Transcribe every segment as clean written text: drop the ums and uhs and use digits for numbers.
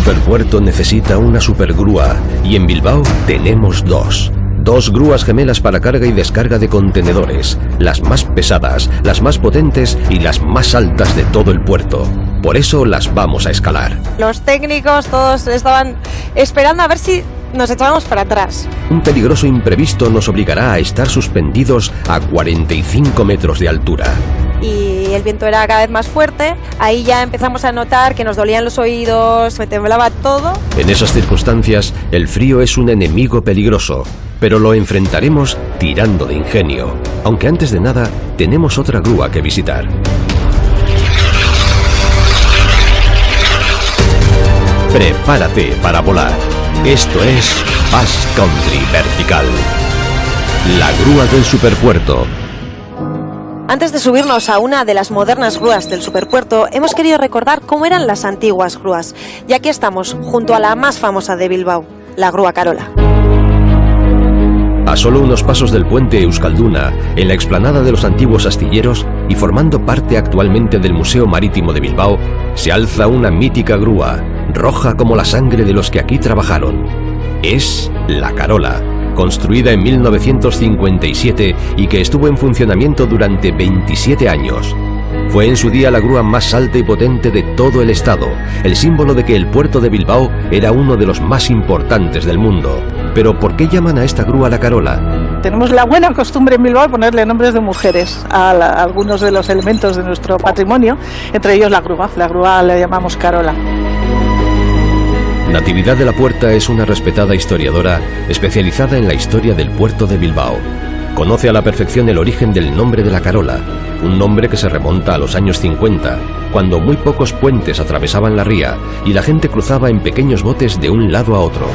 superpuerto necesita una supergrúa y en Bilbao tenemos dos. Dos grúas gemelas para carga y descarga de contenedores, las más pesadas, las más potentes y las más altas de todo el puerto. Por eso las vamos a escalar. Los técnicos todos estaban esperando a ver si nos echábamos para atrás. Un peligroso imprevisto nos obligará a estar suspendidos a 45 metros de altura. Y el viento era cada vez más fuerte, ahí ya empezamos a notar que nos dolían los oídos, me temblaba todo. En esas circunstancias, el frío es un enemigo peligroso, pero lo enfrentaremos tirando de ingenio. Aunque antes de nada, tenemos otra grúa que visitar. Prepárate para volar. Esto es Basque Country Vertical. La grúa del superpuerto. Antes de subirnos a una de las modernas grúas del superpuerto, hemos querido recordar cómo eran las antiguas grúas. Y aquí estamos, junto a la más famosa de Bilbao, la grúa Carola. A solo unos pasos del puente Euskalduna, en la explanada de los antiguos astilleros y formando parte actualmente del Museo Marítimo de Bilbao, se alza una mítica grúa, roja como la sangre de los que aquí trabajaron. Es la Carola, construida en 1957 y que estuvo en funcionamiento durante 27 años. Fue en su día la grúa más alta y potente de todo el estado, el símbolo de que el puerto de Bilbao era uno de los más importantes del mundo. Pero ¿por qué llaman a esta grúa la Carola? Tenemos la buena costumbre en Bilbao de ponerle nombres de mujeres a algunos de los elementos de nuestro patrimonio, entre ellos la grúa la llamamos Carola. Natividad de la Puerta es una respetada historiadora especializada en la historia del puerto de Bilbao. Conoce a la perfección el origen del nombre de la Carola, un nombre que se remonta a los años 50, cuando muy pocos puentes atravesaban la ría y la gente cruzaba en pequeños botes de un lado a otro.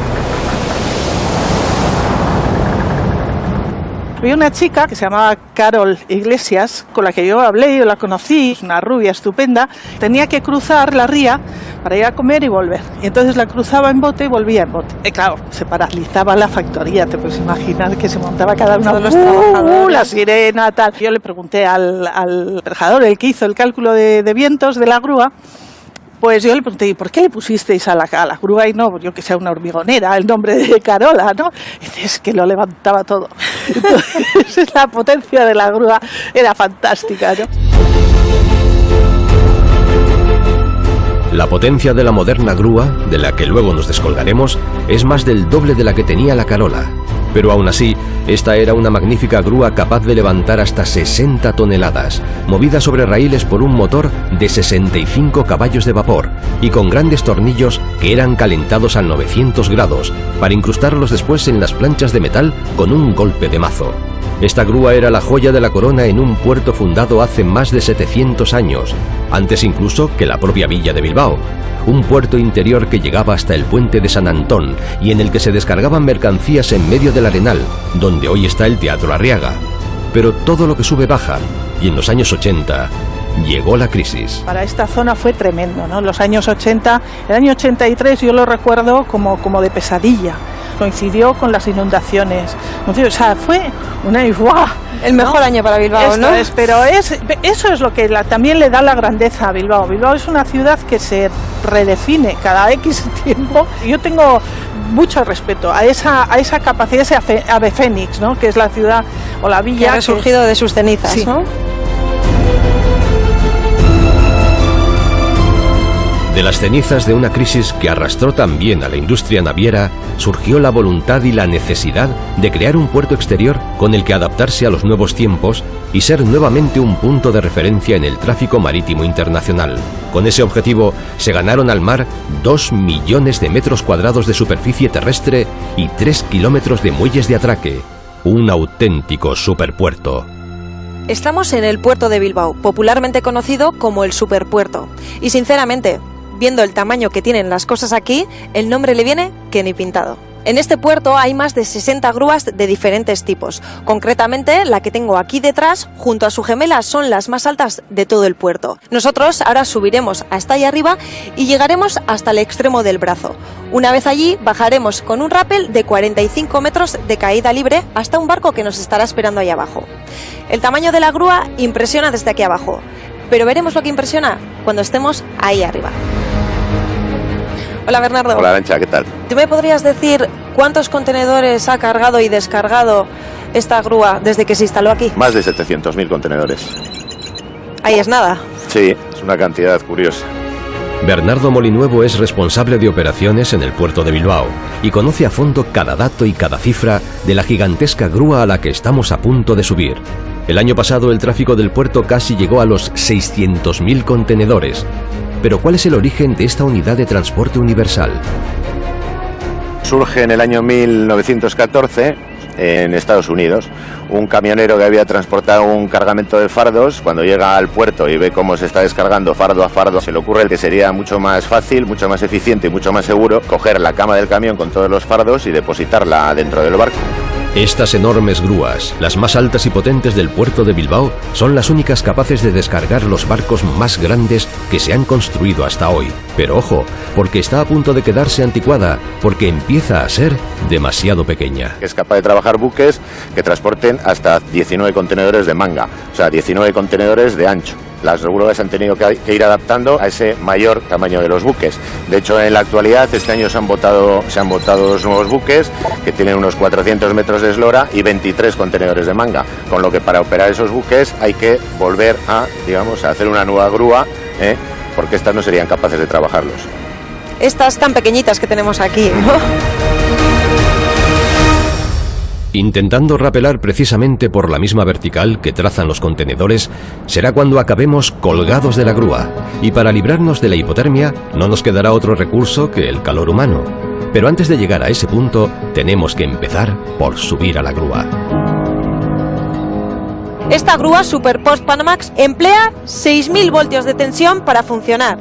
Había una chica que se llamaba Carol Iglesias, con la que yo hablé, yo la conocí, es una rubia estupenda. Tenía que cruzar la ría para ir a comer y volver. Y entonces la cruzaba en bote y volvía en bote. Y claro, se paralizaba la factoría, te puedes imaginar que se montaba cada uno de los trabajadores, la sirena, tal. Yo le pregunté al trabajador, el que hizo el cálculo de vientos de la grúa, pues yo le pregunté, ¿y por qué le pusisteis a la grúa y no, yo que sea una hormigonera, el nombre de Carola, ¿no? Y dice, es que lo levantaba todo. Entonces, la potencia de la grúa era fantástica, ¿no? La potencia de la moderna grúa, de la que luego nos descolgaremos, es más del doble de la que tenía la Carola. Pero aún así, esta era una magnífica grúa capaz de levantar hasta 60 toneladas, movida sobre raíles por un motor de 65 caballos de vapor y con grandes tornillos que eran calentados a 900 grados para incrustarlos después en las planchas de metal con un golpe de mazo. Esta grúa era la joya de la corona en un puerto fundado hace más de 700 años, antes incluso que la propia villa de Bilbao. Un puerto interior que llegaba hasta el puente de San Antón y en el que se descargaban mercancías en medio del Arenal, donde hoy está el Teatro Arriaga. Pero todo lo que sube baja, y en los años 80 llegó la crisis. Para esta zona fue tremendo, ¿no? Los años 80, el año 83 yo lo recuerdo como de pesadilla. Coincidió con las inundaciones. O sea, fue una... ¡Wow! El mejor año para Bilbao, ¿no? Pero eso es lo que también le da la grandeza a Bilbao. Bilbao es una ciudad que se redefine cada X tiempo. Yo tengo mucho respeto a esa capacidad, ese ave fénix, ¿no? Que es la ciudad o la villa que ha resurgido de sus cenizas, sí, ¿no? De las cenizas de una crisis que arrastró también a la industria naviera, surgió la voluntad y la necesidad de crear un puerto exterior con el que adaptarse a los nuevos tiempos y ser nuevamente un punto de referencia en el tráfico marítimo internacional. Con ese objetivo, se ganaron al mar 2 millones de metros cuadrados de superficie terrestre y 3 kilómetros de muelles de atraque. Un auténtico superpuerto. Estamos en el puerto de Bilbao, popularmente conocido como el superpuerto. Y sinceramente, viendo el tamaño que tienen las cosas aquí, el nombre le viene que ni pintado. En este puerto hay más de 60 grúas de diferentes tipos. Concretamente, la que tengo aquí detrás, junto a su gemela, son las más altas de todo el puerto. Nosotros ahora subiremos hasta ahí arriba y llegaremos hasta el extremo del brazo. Una vez allí, bajaremos con un rappel de 45 metros de caída libre hasta un barco que nos estará esperando ahí abajo. El tamaño de la grúa impresiona desde aquí abajo, pero veremos lo que impresiona cuando estemos ahí arriba. Hola, Bernardo. Hola, Arancha, ¿qué tal? ¿Tú me podrías decir cuántos contenedores ha cargado y descargado esta grúa desde que se instaló aquí? Más de 700.000 contenedores. Ahí es nada. Sí, es una cantidad curiosa. Bernardo Molinuevo es responsable de operaciones en el puerto de Bilbao y conoce a fondo cada dato y cada cifra de la gigantesca grúa a la que estamos a punto de subir. El año pasado el tráfico del puerto casi llegó a los 600.000 contenedores. Pero ¿cuál es el origen de esta unidad de transporte universal? Surge en el año 1914 en Estados Unidos. Un camionero que había transportado un cargamento de fardos, cuando llega al puerto y ve cómo se está descargando fardo a fardo, se le ocurre que sería mucho más fácil, mucho más eficiente y mucho más seguro coger la cama del camión con todos los fardos y depositarla dentro del barco. Estas enormes grúas, las más altas y potentes del puerto de Bilbao, son las únicas capaces de descargar los barcos más grandes que se han construido hasta hoy. Pero ojo, porque está a punto de quedarse anticuada, porque empieza a ser demasiado pequeña. Es capaz de trabajar buques que transporten hasta 19 contenedores de manga, o sea, 19 contenedores de ancho. Las grúas han tenido que ir adaptando a ese mayor tamaño de los buques. De hecho, en la actualidad, este año se han botado 2 nuevos buques que tienen unos 400 metros de eslora y 23 contenedores de manga. Con lo que para operar esos buques hay que volver a hacer una nueva grúa, porque estas no serían capaces de trabajarlos. Estas tan pequeñitas que tenemos aquí, ¿no? Intentando rapelar precisamente por la misma vertical que trazan los contenedores, será cuando acabemos colgados de la grúa, y para librarnos de la hipotermia no nos quedará otro recurso que el calor humano. Pero antes de llegar a ese punto, tenemos que empezar por subir a la grúa. Esta grúa Super Post Panamax emplea 6.000 voltios de tensión para funcionar.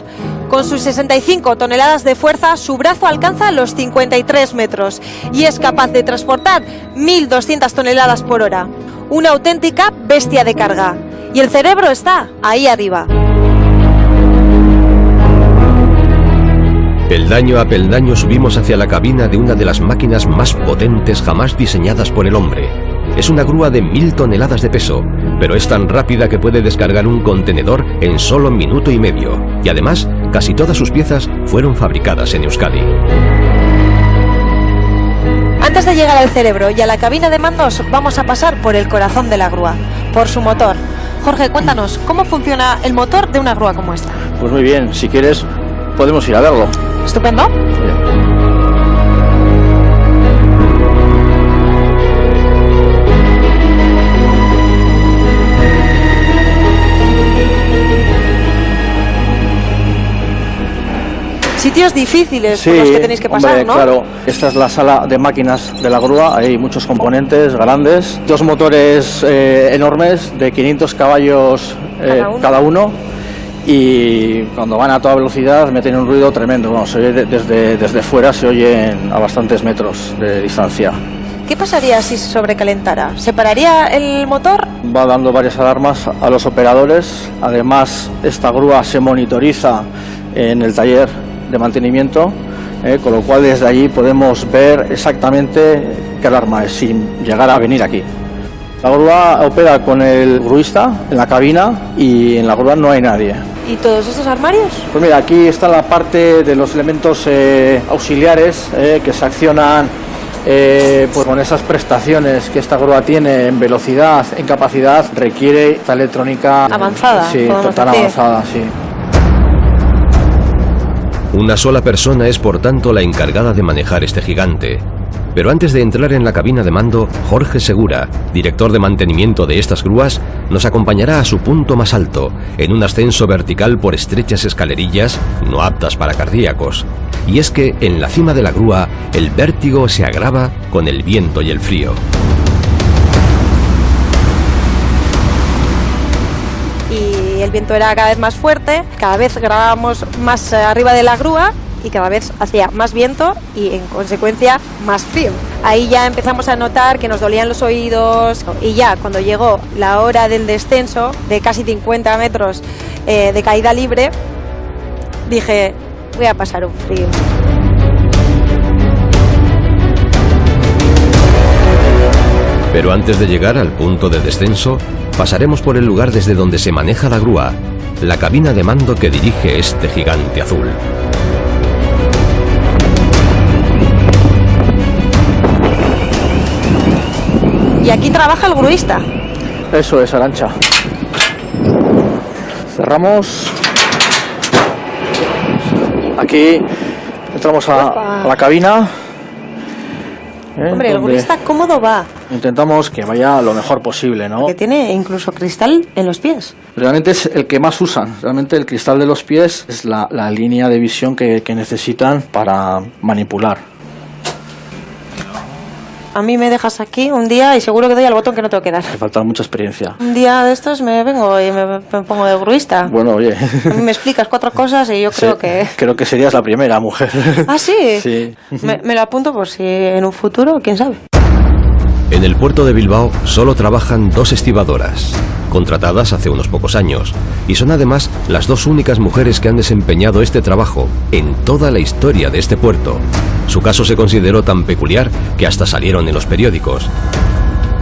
Con sus 65 toneladas de fuerza, su brazo alcanza los 53 metros y es capaz de transportar 1.200 toneladas por hora. Una auténtica bestia de carga. Y el cerebro está ahí arriba. Peldaño a peldaño subimos hacia la cabina de una de las máquinas más potentes jamás diseñadas por el hombre. Es una grúa de 1.000 toneladas de peso, pero es tan rápida que puede descargar un contenedor en solo minuto y medio. Y además, casi todas sus piezas fueron fabricadas en Euskadi. Antes de llegar al cerebro y a la cabina de mandos, vamos a pasar por el corazón de la grúa, por su motor. Jorge, cuéntanos, ¿cómo funciona el motor de una grúa como esta? Pues muy bien, si quieres podemos ir a verlo. Estupendo. Bien. Sitios difíciles por los que tenéis que pasar, hombre, ¿no? Claro, esta es la sala de máquinas de la grúa, hay muchos componentes grandes, 2 motores enormes de 500 caballos cada uno, y cuando van a toda velocidad meten un ruido tremendo. Bueno, se oye desde fuera, se oyen a bastantes metros de distancia. ¿Qué pasaría si se sobrecalentara? ¿Se pararía el motor? Va dando varias alarmas a los operadores. Además, esta grúa se monitoriza en el taller de mantenimiento, con lo cual desde allí podemos ver exactamente qué alarma es sin llegar a venir aquí. La grúa opera con el gruista en la cabina y en la grúa no hay nadie. ¿Y todos estos armarios? Pues mira, aquí está la parte de los elementos auxiliares que se accionan pues con esas prestaciones que esta grúa tiene en velocidad, en capacidad, requiere esta electrónica avanzada. Sí, tan avanzada, sí. Una sola persona es por tanto la encargada de manejar este gigante. Pero antes de entrar en la cabina de mando, Jorge Segura, director de mantenimiento de estas grúas, nos acompañará a su punto más alto, en un ascenso vertical por estrechas escalerillas no aptas para cardíacos. Y es que en la cima de la grúa, el vértigo se agrava con el viento y el frío. Y el viento era cada vez más fuerte, cada vez grabábamos más arriba de la grúa y cada vez hacía más viento y en consecuencia más frío. Ahí ya empezamos a notar que nos dolían los oídos y ya cuando llegó la hora del descenso de casi 50 metros de caída libre, dije, voy a pasar un frío. Pero antes de llegar al punto de descenso, pasaremos por el lugar desde donde se maneja la grúa, la cabina de mando que dirige este gigante azul. Y aquí trabaja el gruista. Eso es, Arantxa. Cerramos. Aquí entramos a la cabina. Hombre, el gruista cómodo va. Intentamos que vaya lo mejor posible, ¿no? Que tiene incluso cristal en los pies. Realmente es el que más usan. Realmente el cristal de los pies es la línea de visión que necesitan para manipular. A mí me dejas aquí un día y seguro que doy al botón que no tengo que dar. Hace falta mucha experiencia. Un día de estos me vengo y me pongo de gruista. Bueno, oye. A mí me explicas 4 cosas y yo creo que... Creo que serías la primera mujer. ¿Ah, sí? Sí. Me lo apunto por si en un futuro, quién sabe. En el puerto de Bilbao solo trabajan 2 estibadoras, contratadas hace unos pocos años, y son además las 2 únicas mujeres que han desempeñado este trabajo en toda la historia de este puerto. Su caso se consideró tan peculiar que hasta salieron en los periódicos.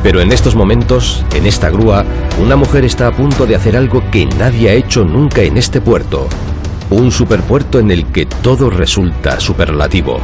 Pero en estos momentos, en esta grúa, una mujer está a punto de hacer algo que nadie ha hecho nunca en este puerto. Un superpuerto en el que todo resulta superlativo.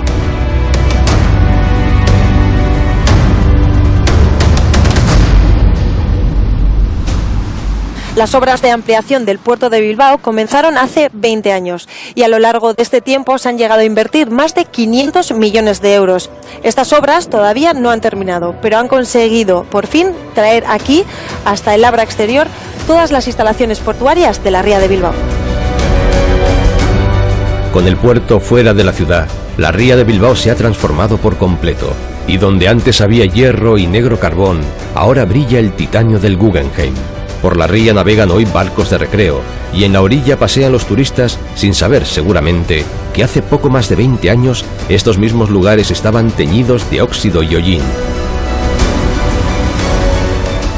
Las obras de ampliación del puerto de Bilbao comenzaron hace 20 años y a lo largo de este tiempo se han llegado a invertir más de 500 millones de euros. Estas obras todavía no han terminado, pero han conseguido por fin traer aquí, hasta el Labra exterior, todas las instalaciones portuarias de la ría de Bilbao. Con el puerto fuera de la ciudad, la ría de Bilbao se ha transformado por completo. Y donde antes había hierro y negro carbón, ahora brilla el titanio del Guggenheim. Por la ría navegan hoy barcos de recreo y en la orilla pasean los turistas sin saber seguramente que hace poco más de 20 años estos mismos lugares estaban teñidos de óxido y hollín.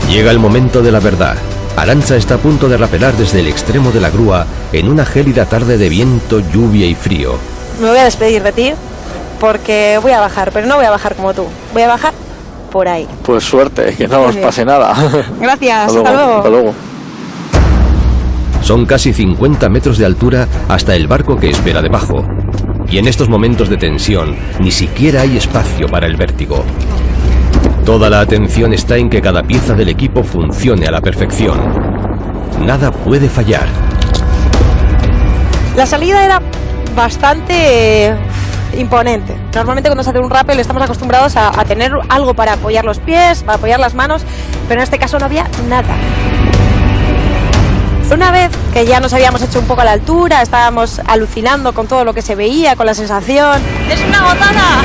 Llega el momento de la verdad. Arantxa está a punto de rapelar desde el extremo de la grúa en una gélida tarde de viento, lluvia y frío. Me voy a despedir de ti porque voy a bajar, pero no voy a bajar como tú. Voy a bajar por ahí. Pues suerte, que no os pase nada. Gracias, hasta luego. Hasta luego. Son casi 50 metros de altura hasta el barco que espera debajo. Y en estos momentos de tensión, ni siquiera hay espacio para el vértigo. Toda la atención está en que cada pieza del equipo funcione a la perfección. Nada puede fallar. La salida era bastante imponente. Normalmente cuando se hace un rappel estamos acostumbrados a tener algo para apoyar los pies, para apoyar las manos, pero en este caso no había nada. Una vez que ya nos habíamos hecho un poco a la altura, estábamos alucinando con todo lo que se veía, con la sensación. ¡Es una gozada!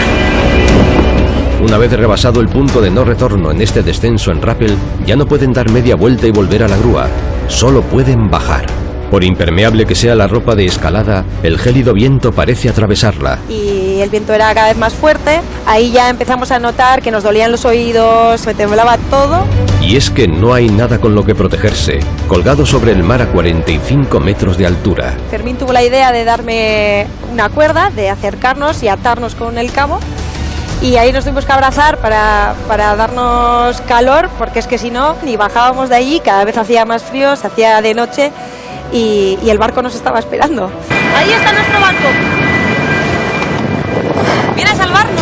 Una vez rebasado el punto de no retorno en este descenso en rappel, ya no pueden dar media vuelta y volver a la grúa, solo pueden bajar. Por impermeable que sea la ropa de escalada, el gélido viento parece atravesarla. Y el viento era cada vez más fuerte, ahí ya empezamos a notar que nos dolían los oídos, me temblaba todo. Y es que no hay nada con lo que protegerse, colgado sobre el mar a 45 metros de altura. Fermín tuvo la idea de darme una cuerda, de acercarnos y atarnos con el cabo. Y ahí nos tuvimos que abrazar para darnos calor, porque es que si no, ni bajábamos de allí, cada vez hacía más frío, se hacía de noche y el barco nos estaba esperando. Ahí está nuestro barco. Viene a salvarnos.